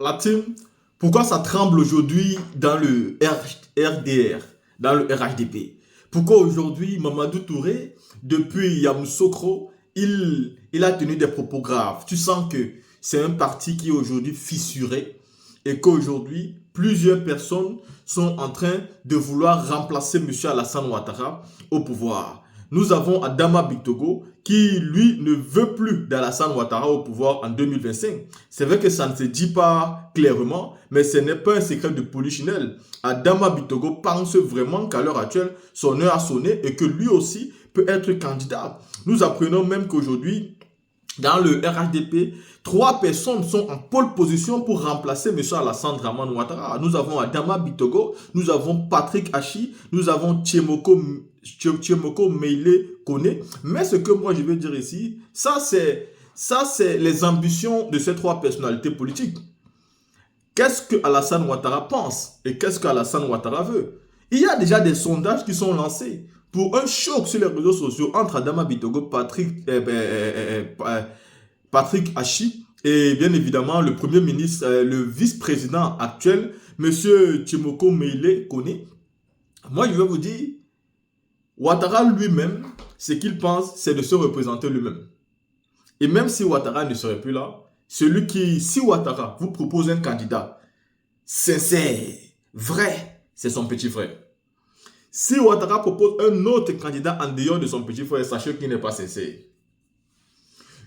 la team, pourquoi ça tremble aujourd'hui dans le RDR, dans le RHDP? Pourquoi aujourd'hui Mamadou Touré, depuis Yamoussoukro, il a tenu des propos graves? Tu sens que c'est un parti qui est aujourd'hui fissuré et qu'aujourd'hui, plusieurs personnes sont en train de vouloir remplacer M. Alassane Ouattara au pouvoir. Nous avons Adama Bitogo qui, lui, ne veut plus d'Alassane Ouattara au pouvoir en 2025. C'est vrai que ça ne se dit pas clairement, mais ce n'est pas un secret de polichinelle. Adama Bitogo pense vraiment qu'à l'heure actuelle, son heure a sonné et que lui aussi peut être candidat. Nous apprenons même qu'aujourd'hui, dans le RHDP, 3 personnes sont en pole position pour remplacer M. Alassane Draman Ouattara. Nous avons Adama Bitogo, nous avons Patrick Hachi, nous avons Tchemoko Meile Kone. Mais ce que moi je veux dire ici, ça c'est les ambitions de ces 3 personnalités politiques. Qu'est-ce que Alassane Ouattara pense et qu'est-ce qu'Alassane Ouattara veut? Il y a déjà des sondages qui sont lancés pour un choc sur les réseaux sociaux entre Adama Bitogo, Patrick Hachi et bien évidemment le premier ministre, le vice-président actuel, M. Tchemoko Meile Kone. Moi, je vais vous dire, Ouattara lui-même, ce qu'il pense, c'est de se représenter lui-même. Et même si Ouattara ne serait plus là, si Ouattara vous propose un candidat sincère, vrai, c'est son petit frère. Si Ouattara propose un autre candidat en dehors de son petit frère, sachez qu'il n'est pas sincère.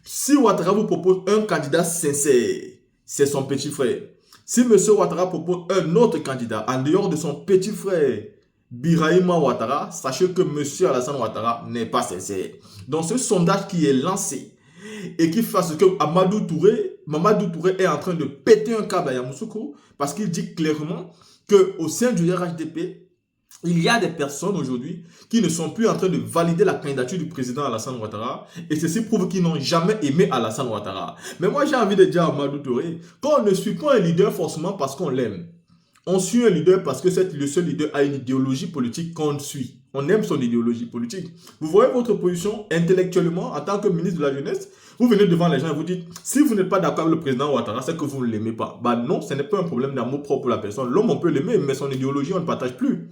Si Ouattara vous propose un candidat sincère, c'est son petit frère. Si M. Ouattara propose un autre candidat en dehors de son petit frère, Birahima Ouattara, sachez que M. Alassane Ouattara n'est pas sincère. Donc ce sondage qui est lancé et qui fasse que Mamadou Touré est en train de péter un câble à Yamoussoukro parce qu'il dit clairement qu'au sein du RHDP, il y a des personnes aujourd'hui qui ne sont plus en train de valider la candidature du président Alassane Ouattara et ceci prouve qu'ils n'ont jamais aimé Alassane Ouattara. Mais moi j'ai envie de dire à Mamadou Touré qu'on ne suit pas un leader forcément parce qu'on l'aime. On suit un leader parce que le seul leader a une idéologie politique qu'on suit. On aime son idéologie politique. Vous voyez votre position intellectuellement en tant que ministre de la Jeunesse. Vous venez devant les gens et vous dites, si vous n'êtes pas d'accord avec le président Ouattara, c'est que vous ne l'aimez pas. Bah non, ce n'est pas un problème d'amour propre pour la personne. L'homme, on peut l'aimer, mais son idéologie, on ne partage plus.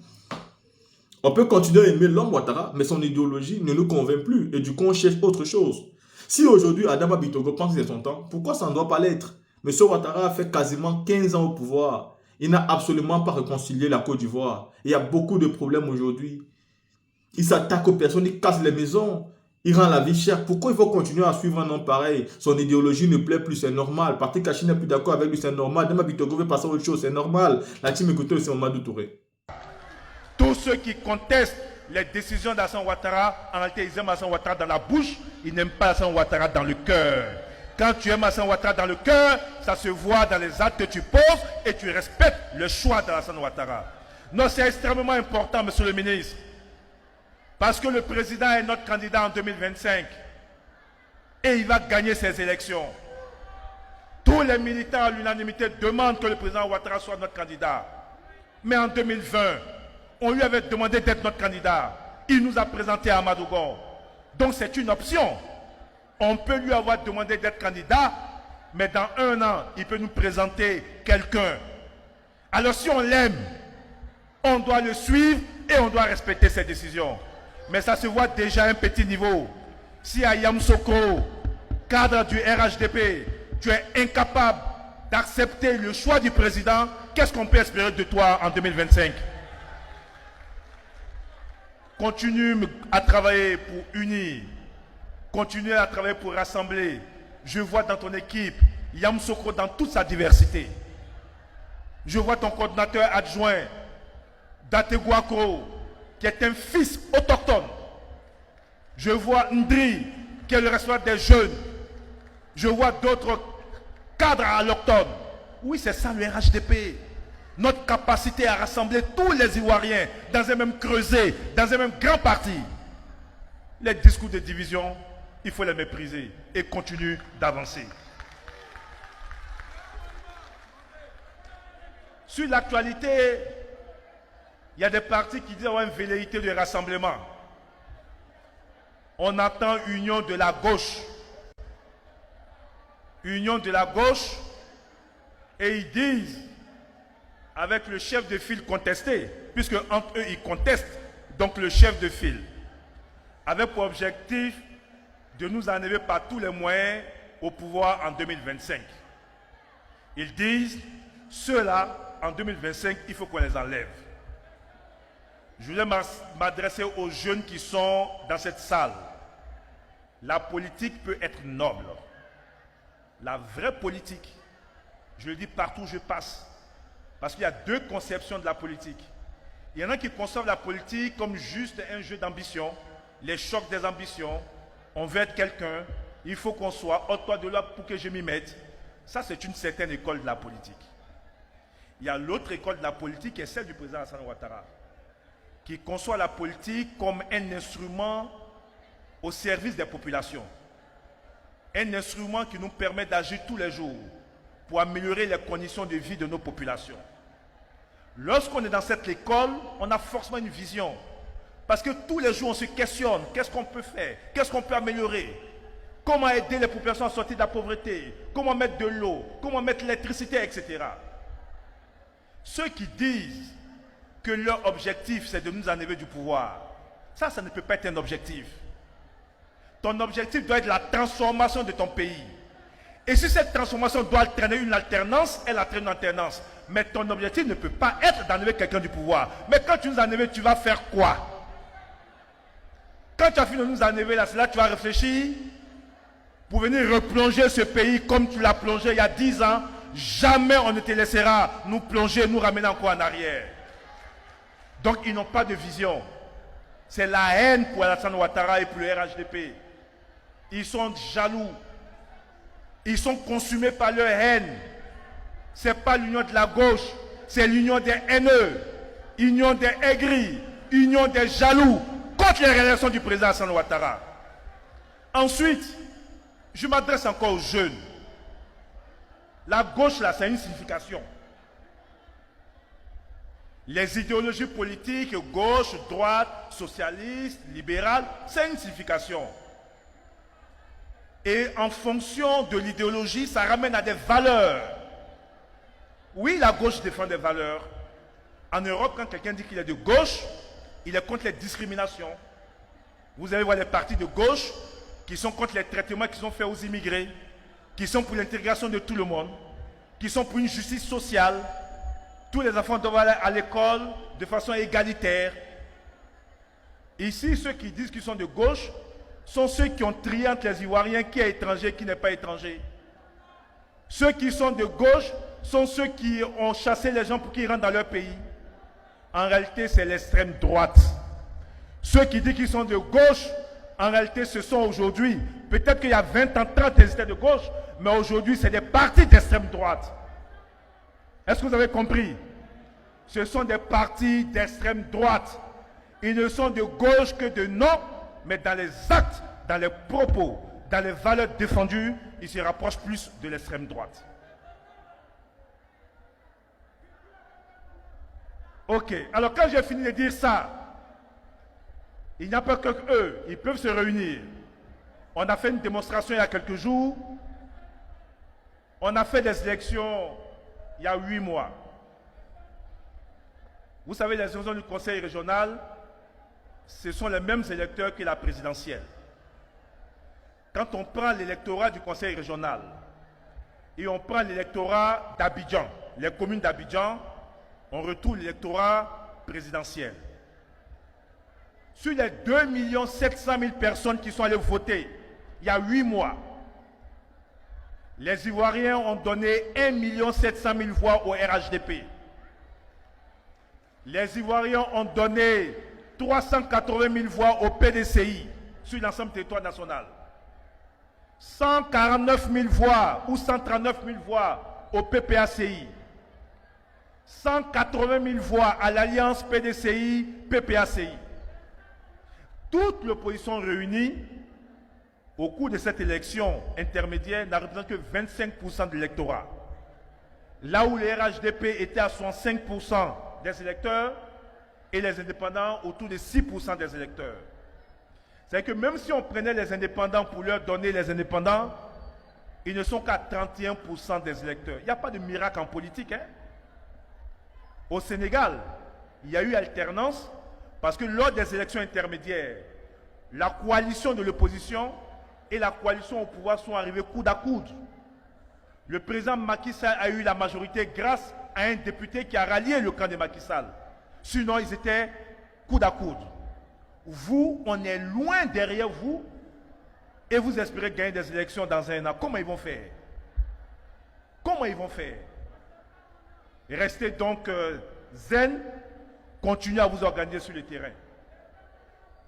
On peut continuer à aimer l'homme Ouattara, mais son idéologie ne nous convainc plus. Et du coup, on cherche autre chose. Si aujourd'hui, Adama Bitogo pense que c'est son temps, pourquoi ça ne doit pas l'être? M. Ouattara a fait quasiment 15 ans au pouvoir. Il n'a absolument pas réconcilié la Côte d'Ivoire. Il y a beaucoup de problèmes aujourd'hui. Il s'attaque aux personnes, il casse les maisons. Il rend la vie chère. Pourquoi il faut continuer à suivre un homme pareil? Son idéologie ne plaît plus, c'est normal. Patrick Hachi n'est plus d'accord avec lui, c'est normal. Adama Bitogo veut passer à autre chose, c'est normal. La team écoutez aussi Mamadou Touré. Tous ceux qui contestent les décisions d'Alassane Ouattara, en réalité, ils aiment Alassane Ouattara dans la bouche, ils n'aiment pas Alassane Ouattara dans le cœur. Quand tu aimes Alassane Ouattara dans le cœur, ça se voit dans les actes que tu poses et tu respectes le choix d'Alassane Ouattara. Non, c'est extrêmement important, monsieur le ministre, parce que le président est notre candidat en 2025 et il va gagner ces élections. Tous les militants à l'unanimité demandent que le président Ouattara soit notre candidat. Mais en 2020, on lui avait demandé d'être notre candidat. Il nous a présenté à Amadougon. Donc c'est une option. On peut lui avoir demandé d'être candidat, mais dans 1 an, il peut nous présenter quelqu'un. Alors si on l'aime, on doit le suivre et on doit respecter ses décisions. Mais ça se voit déjà à un petit niveau. Si à Yamoussoukro, cadre du RHDP, tu es incapable d'accepter le choix du président, qu'est-ce qu'on peut espérer de toi en 2025? Continue à travailler pour unir. Continue à travailler pour rassembler. Je vois dans ton équipe Yamoussoukro dans toute sa diversité. Je vois ton coordinateur adjoint, Dategouakro, qui est un fils autochtone. Je vois Ndri, qui est le responsable des jeunes. Je vois d'autres cadres allochtones. Oui, c'est ça le RHDP. Notre capacité à rassembler tous les Ivoiriens dans un même creuset, dans un même grand parti. Les discours de division, il faut les mépriser et continuer d'avancer. Sur l'actualité, il y a des partis qui disent avoir une velléité de rassemblement. On attend union de la gauche. Union de la gauche, Et ils disent, avec le chef de file contesté, puisque entre eux ils contestent, donc le chef de file, avec pour objectif de nous enlever par tous les moyens au pouvoir en 2025. Ils disent, ceux-là, en 2025, il faut qu'on les enlève. Je voulais m'adresser aux jeunes qui sont dans cette salle. La politique peut être noble. La vraie politique, je le dis partout où je passe, parce qu'il y a deux conceptions de la politique. Il y en a qui conçoivent la politique comme juste un jeu d'ambition, les chocs des ambitions. On veut être quelqu'un, il faut qu'on soit, ôte-toi de là pour que je m'y mette. Ça, c'est une certaine école de la politique. Il y a l'autre école de la politique qui est celle du président Alassane Ouattara, qui conçoit la politique comme un instrument au service des populations. Un instrument qui nous permet d'agir tous les jours pour améliorer les conditions de vie de nos populations. Lorsqu'on est dans cette école, on a forcément une vision. Parce que tous les jours, on se questionne. Qu'est-ce qu'on peut faire? Qu'est-ce qu'on peut améliorer? Comment aider les populations à sortir de la pauvreté? Comment mettre de l'eau? Comment mettre l'électricité, etc. Ceux qui disent que leur objectif, c'est de nous enlever du pouvoir, ça ne peut pas être un objectif. Ton objectif doit être la transformation de ton pays. Et si cette transformation doit entraîner une alternance, elle entraîne une alternance. Mais ton objectif ne peut pas être d'enlever quelqu'un du pouvoir. Mais quand tu nous enlèves, tu vas faire quoi? Quand tu as fini de nous enlever, là, c'est là que tu vas réfléchir pour venir replonger ce pays comme tu l'as plongé il y a 10 ans. Jamais on ne te laissera nous plonger, nous ramener encore en arrière. Donc ils n'ont pas de vision. C'est la haine pour Alassane Ouattara et pour le RHDP. Ils sont jaloux. Ils sont consumés par leur haine. Ce n'est pas l'union de la gauche, c'est l'union des haineux, l'union des aigris, l'union des jaloux contre les réélections du président Alassane Ouattara. Ensuite, je m'adresse encore aux jeunes. La gauche, là, c'est une signification. Les idéologies politiques, gauche, droite, socialiste, libérale, c'est une signification. Et en fonction de l'idéologie, ça ramène à des valeurs. Oui, la gauche défend des valeurs. En Europe, quand quelqu'un dit qu'il est de gauche, il est contre les discriminations. Vous allez voir les partis de gauche qui sont contre les traitements qui sont faits aux immigrés, qui sont pour l'intégration de tout le monde, qui sont pour une justice sociale. Tous les enfants doivent aller à l'école de façon égalitaire. Ici, ceux qui disent qu'ils sont de gauche sont ceux qui ont trié entre les Ivoiriens, qui est étranger, qui n'est pas étranger. Ceux qui sont de gauche sont ceux qui ont chassé les gens pour qu'ils rentrent dans leur pays. En réalité, c'est l'extrême droite. Ceux qui disent qu'ils sont de gauche, en réalité, ce sont aujourd'hui, peut-être qu'il y a 20 ans, 30, ils étaient de gauche, mais aujourd'hui, c'est des partis d'extrême droite. Est-ce que vous avez compris? Ce sont des partis d'extrême droite. Ils ne sont de gauche que de nom, mais dans les actes, dans les propos, dans les valeurs défendues, ils se rapprochent plus de l'extrême droite. Ok, alors quand j'ai fini de dire ça, il n'y a pas que eux, ils peuvent se réunir. On a fait une démonstration il y a quelques jours. On a fait des élections il y a 8 mois. Vous savez, les élections du conseil régional, ce sont les mêmes électeurs que la présidentielle. Quand on prend l'électorat du conseil régional et on prend l'électorat d'Abidjan, les communes d'Abidjan, on retrouve l'électorat présidentiel. Sur les 2 700 000 personnes qui sont allées voter il y a 8 mois, les Ivoiriens ont donné 1 700 000 voix au RHDP. Les Ivoiriens ont donné 380 000 voix au PDCI sur l'ensemble du territoire national. 149 000 voix ou 139 000 voix au PPACI. 180 000 voix à l'alliance PDCI-PPACI. Toute l'opposition réunie au cours de cette élection intermédiaire n'a représenté que 25% de l'électorat. Là où les RHDP étaient à 65% des électeurs et les indépendants autour de 6% des électeurs. C'est que même si on prenait les indépendants pour leur donner les indépendants, Ils ne sont qu'à 31% des électeurs. Il n'y a pas de miracle en politique. Hein? Au Sénégal, il y a eu alternance parce que lors des élections intermédiaires, la coalition de l'opposition et la coalition au pouvoir sont arrivés coude à coude. Le président Macky Sall a eu la majorité grâce à un député qui a rallié le camp de Macky Sall. Sinon, ils étaient coude à coude. Vous, on est loin derrière vous et vous espérez gagner des élections dans un an. Comment ils vont faire? Comment ils vont faire? Restez donc zen, continuez à vous organiser sur le terrain.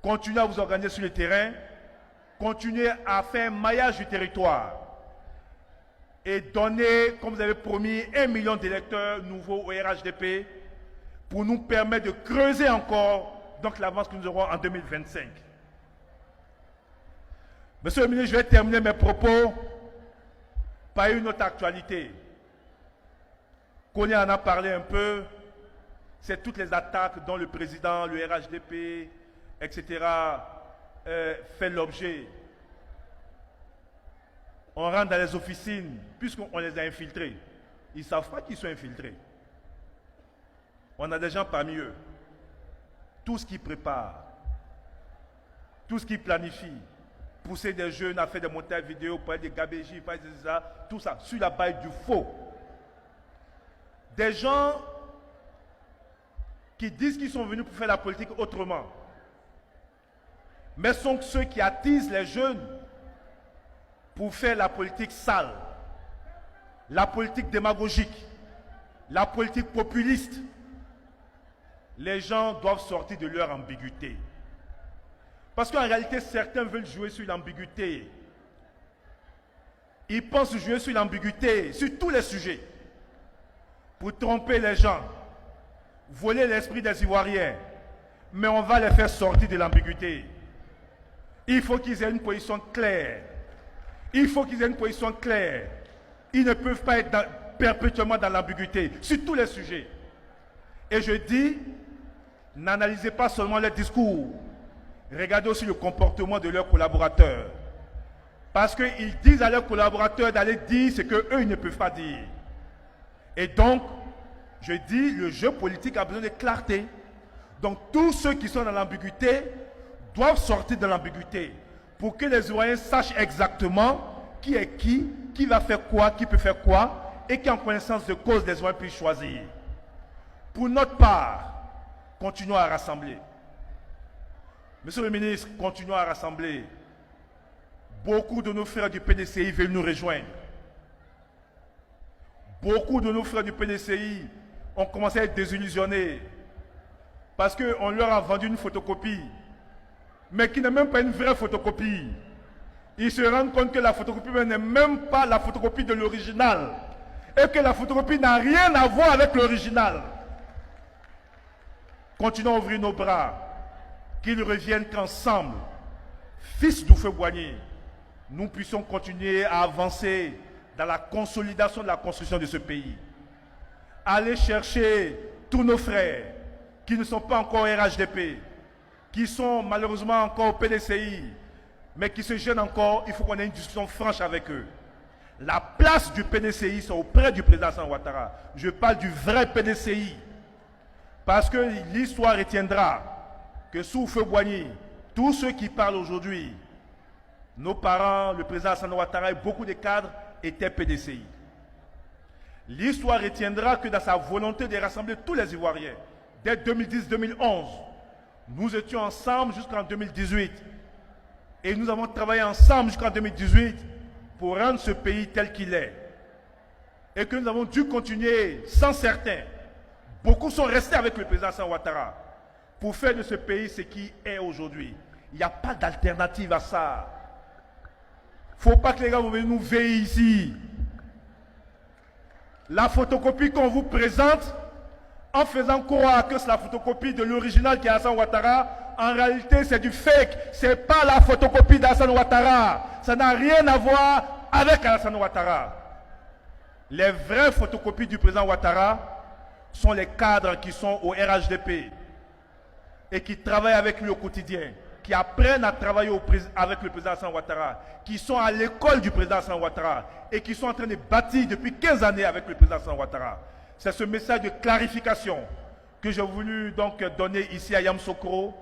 Continuez à vous organiser sur le terrain, continuez à faire un maillage du territoire et donnez, comme vous avez promis, 1 million d'électeurs nouveaux au RHDP pour nous permettre de creuser encore donc l'avance que nous aurons en 2025. Monsieur le ministre, je vais terminer mes propos par une autre actualité. Kony en a parlé un peu, c'est toutes les attaques dont le président, le RHDP, etc. fait l'objet. On rentre dans les officines, puisqu'on les a infiltrés. Ils ne savent pas qu'ils sont infiltrés. On a des gens parmi eux. Tout ce qu'ils préparent, tout ce qu'ils planifient, pousser des jeunes à faire des montages vidéo, pour des gabégies, faire ça, tout ça, sur la base du faux. Des gens qui disent qu'ils sont venus pour faire la politique autrement, mais sont ceux qui attisent les jeunes pour faire la politique sale, la politique démagogique, la politique populiste. Les gens doivent sortir de leur ambiguïté. Parce qu'en réalité, certains veulent jouer sur l'ambiguïté. Ils pensent jouer sur l'ambiguïté, sur tous les sujets, pour tromper les gens, voler l'esprit des Ivoiriens. Mais on va les faire sortir de l'ambiguïté. Il faut qu'ils aient une position claire. Il faut qu'ils aient une position claire. Ils ne peuvent pas être perpétuellement dans l'ambiguïté, sur tous les sujets. Et je dis, n'analysez pas seulement les discours, regardez aussi le comportement de leurs collaborateurs. Parce qu'ils disent à leurs collaborateurs d'aller dire ce qu'eux, ils ne peuvent pas dire. Et donc, je dis, le jeu politique a besoin de clarté. Donc, tous ceux qui sont dans l'ambiguïté doivent sortir de l'ambiguïté pour que les Ivoiriens sachent exactement qui est qui va faire quoi, qui peut faire quoi, et qui en connaissance de cause les Ivoiriens puissent choisir. Pour notre part, continuons à rassembler. Monsieur le ministre, continuons à rassembler. Beaucoup de nos frères du PDCI veulent nous rejoindre. Beaucoup de nos frères du PDCI ont commencé à être désillusionnés parce qu'on leur a vendu une photocopie, mais qui n'est même pas une vraie photocopie. Ils se rendent compte que la photocopie n'est même pas la photocopie de l'original et que la photocopie n'a rien à voir avec l'original. Continuons à ouvrir nos bras, qu'ils reviennent qu'ensemble, fils d'Houphouët-Boigny, nous puissions continuer à avancer dans la consolidation de la construction de ce pays. Aller chercher tous nos frères qui ne sont pas encore au RHDP, qui sont malheureusement encore au PDCI, mais qui se gênent encore, il faut qu'on ait une discussion franche avec eux. La place du PDCI, c'est auprès du président Alassane Ouattara. Je parle du vrai PDCI. Parce que l'histoire retiendra que sous Houphouët-Boigny, tous ceux qui parlent aujourd'hui, nos parents, le président Alassane Ouattara et beaucoup de cadres étaient PDCI. L'histoire retiendra que dans sa volonté de rassembler tous les Ivoiriens, dès 2010-2011, nous étions ensemble jusqu'en 2018. Et nous avons travaillé ensemble jusqu'en 2018 pour rendre ce pays tel qu'il est. Et que nous avons dû continuer sans certains. Beaucoup sont restés avec le président Alassane Ouattara pour faire de ce pays ce qui est aujourd'hui. Il n'y a pas d'alternative à ça. Il ne faut pas que les gars viennent nous veiller ici. La photocopie qu'on vous présente, en faisant croire que c'est la photocopie de l'original qui est Alassane Ouattara, en réalité c'est du fake. Ce n'est pas la photocopie d'Alassane Ouattara. Ça n'a rien à voir avec Alassane Ouattara. Les vraies photocopies du président Ouattara sont les cadres qui sont au RHDP et qui travaillent avec lui au quotidien. qui apprennent à travailler avec le président Alassane Ouattara, qui sont à l'école du président Alassane Ouattara et qui sont en train de bâtir depuis 15 années avec le président Alassane Ouattara. C'est ce message de clarification que j'ai voulu donc donner ici à Yamoussoukro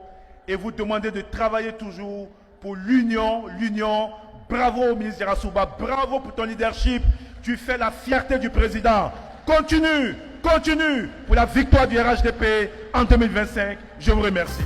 et vous demander de travailler toujours pour l'union. Bravo au ministre Yarasouba, bravo pour ton leadership. Tu fais la fierté du président. Continue pour la victoire du RHDP en 2025. Je vous remercie.